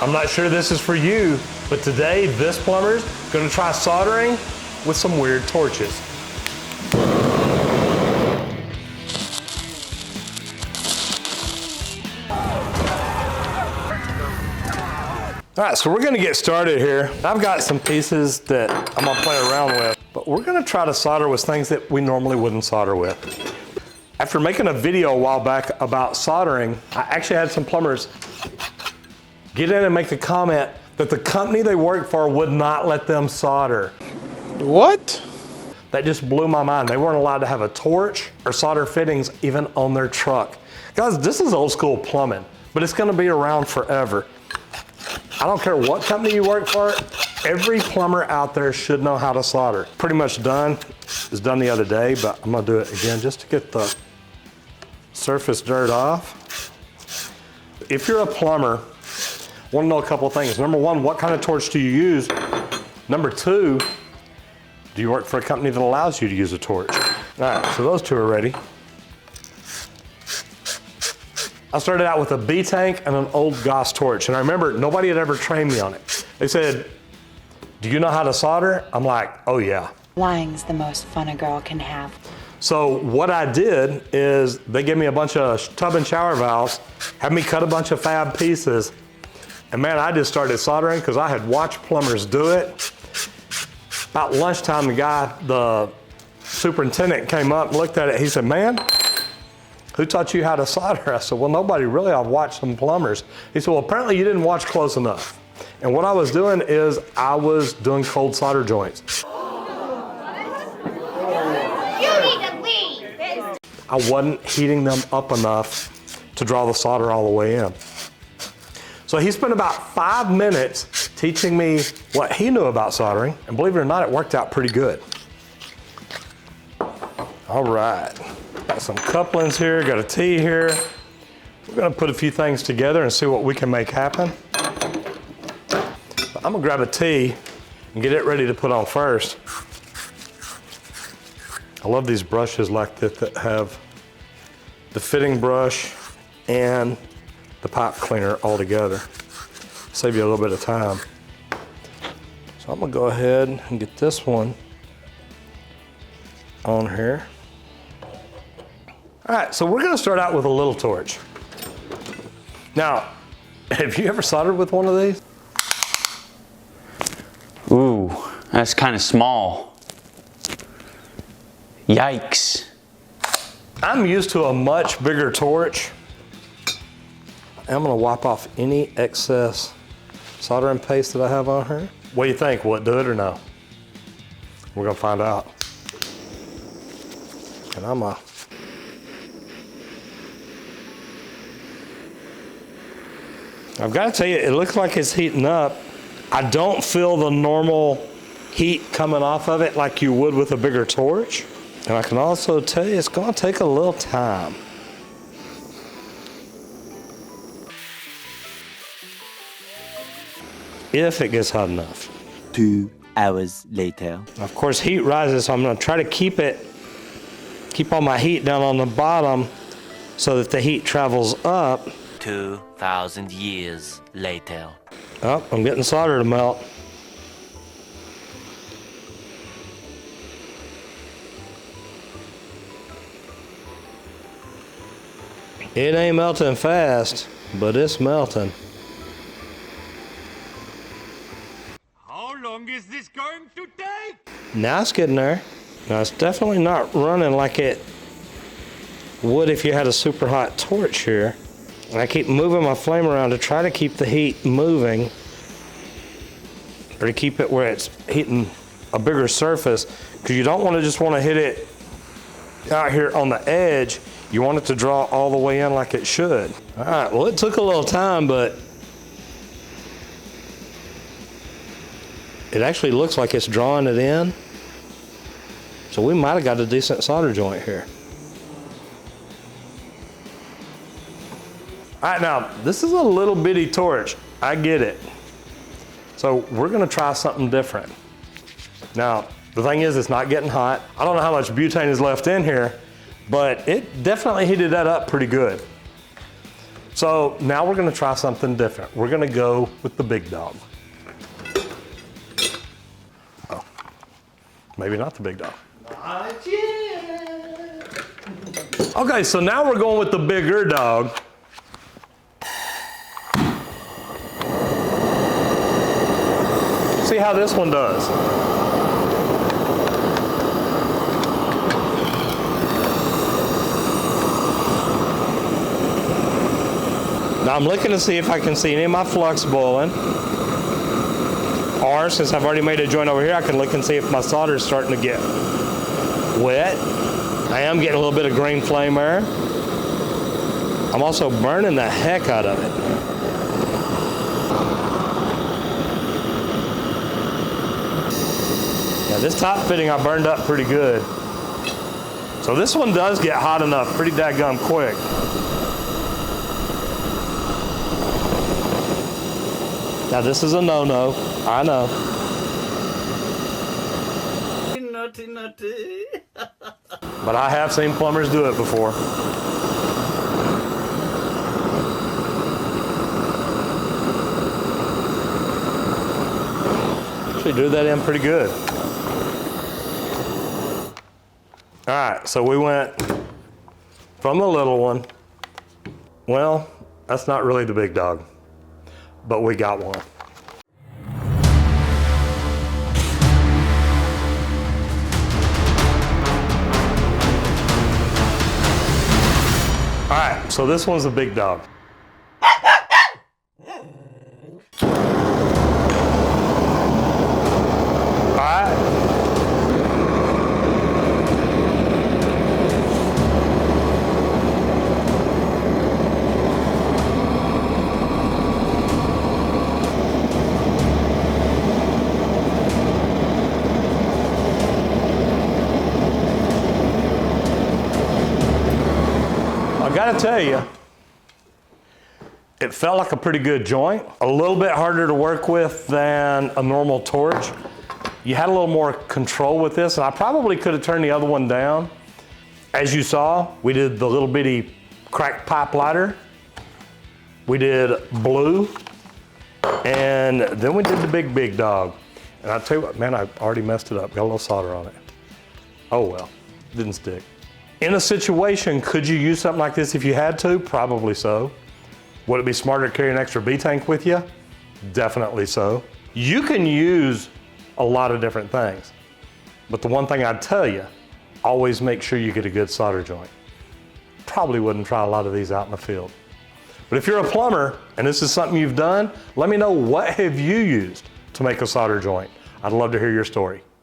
I'm not sure this is for you, but today this plumber's gonna try soldering with some weird torches. All right, so we're gonna get started here. I've got some pieces that I'm gonna play around with, but we're gonna try to solder with things that we normally wouldn't solder with. After making a video a while back about soldering, I actually had some plumbers get in and make the comment that the company they work for would not let them solder. What? That just blew my mind. They weren't allowed to have a torch or solder fittings even on their truck. Guys, this is old school plumbing, but it's gonna be around forever. I don't care what company you work for, every plumber out there should know how to solder. Pretty much done. It was done the other day, but I'm gonna do it again just to get the surface dirt off. If you're a plumber, want to know a couple of things. Number one, what kind of torch do you use? Number two, do you work for a company that allows you to use a torch? All right, so those two are ready. I started out with a B tank and an old Goss torch. And I remember nobody had ever trained me on it. They said, do you know how to solder? I'm like, oh yeah. Lying's the most fun a girl can have. So what I did is they gave me a bunch of tub and shower valves, had me cut a bunch of fab pieces, and man, I just started soldering because I had watched plumbers do it. About lunchtime, the superintendent came up and looked at it. He said, man, who taught you how to solder? I said, well, nobody really. I've watched some plumbers. He said, well, apparently you didn't watch close enough. And what I was doing is I was doing cold solder joints. I wasn't heating them up enough to draw the solder all the way in. So he spent about 5 minutes teaching me what he knew about soldering, and believe it or not, it worked out pretty good. All right, got some couplings here, got a T here. We're gonna put a few things together and see what we can make happen. But I'm gonna grab a T and get it ready to put on first. I love these brushes like this that have the fitting brush and the pipe cleaner all together. Save you a little bit of time. So I'm gonna go ahead and get this one on here. All right, so we're gonna start out with a little torch. Now, have you ever soldered with one of these? Ooh, that's kind of small. Yikes. I'm used to a much bigger torch. I'm gonna wipe off any excess soldering paste that I have on here. What do you think? Will it do it or no? We're gonna find out. And I've got to tell you, it looks like it's heating up. I don't feel the normal heat coming off of it like you would with a bigger torch. And I can also tell you it's gonna take a little time. If it gets hot enough. 2 hours later. Of course, heat rises, so I'm gonna try to keep all my heat down on the bottom so that the heat travels up. 2,000 years later. Oh, I'm getting solder to melt. It ain't melting fast, but it's melting. How long is this going to take? Now it's getting there. Now it's definitely not running like it would if you had a super hot torch here. And I keep moving my flame around to try to keep the heat moving, or to keep it where it's heating a bigger surface, because you don't want to hit it out here on the edge. You want it to draw all the way in like it should. All right, well, it took a little time, but it actually looks like it's drawing it in. So we might have got a decent solder joint here. All right, now, this is a little bitty torch. I get it. So we're gonna try something different. Now, the thing is, it's not getting hot. I don't know how much butane is left in here, but it definitely heated that up pretty good. So now we're gonna try something different. We're gonna go with the big dog. Oh, maybe not the big dog. Not yet. Okay, so now we're going with the bigger dog. See how this one does. Now I'm looking to see if I can see any of my flux boiling. Or since I've already made a joint over here, I can look and see if my solder is starting to get wet. I am getting a little bit of green flame there. I'm also burning the heck out of it. Yeah, this top fitting I burned up pretty good. So this one does get hot enough pretty dadgum quick. Now this is a no-no, I know. Naughty, naughty. But I have seen plumbers do it before. Actually drew that in pretty good. All right, so we went from the little one. Well, that's not really the big dog, but we got one. All right, so this one's the big dog. All right. I gotta tell you, it felt like a pretty good joint. A little bit harder to work with than a normal torch. You had a little more control with this, and I probably could have turned the other one down. As you saw, we did the little bitty crack pipe lighter. We did blue, and then we did the big dog. And I tell you what, man, I already messed it up. Got a little solder on it. Oh well, didn't stick. In a situation, could you use something like this if you had to? Probably so. Would it be smarter to carry an extra B tank with you? Definitely so. You can use a lot of different things, but the one thing I'd tell you, always make sure you get a good solder joint. Probably wouldn't try a lot of these out in the field. But if you're a plumber and this is something you've done, let me know what have you used to make a solder joint. I'd love to hear your story.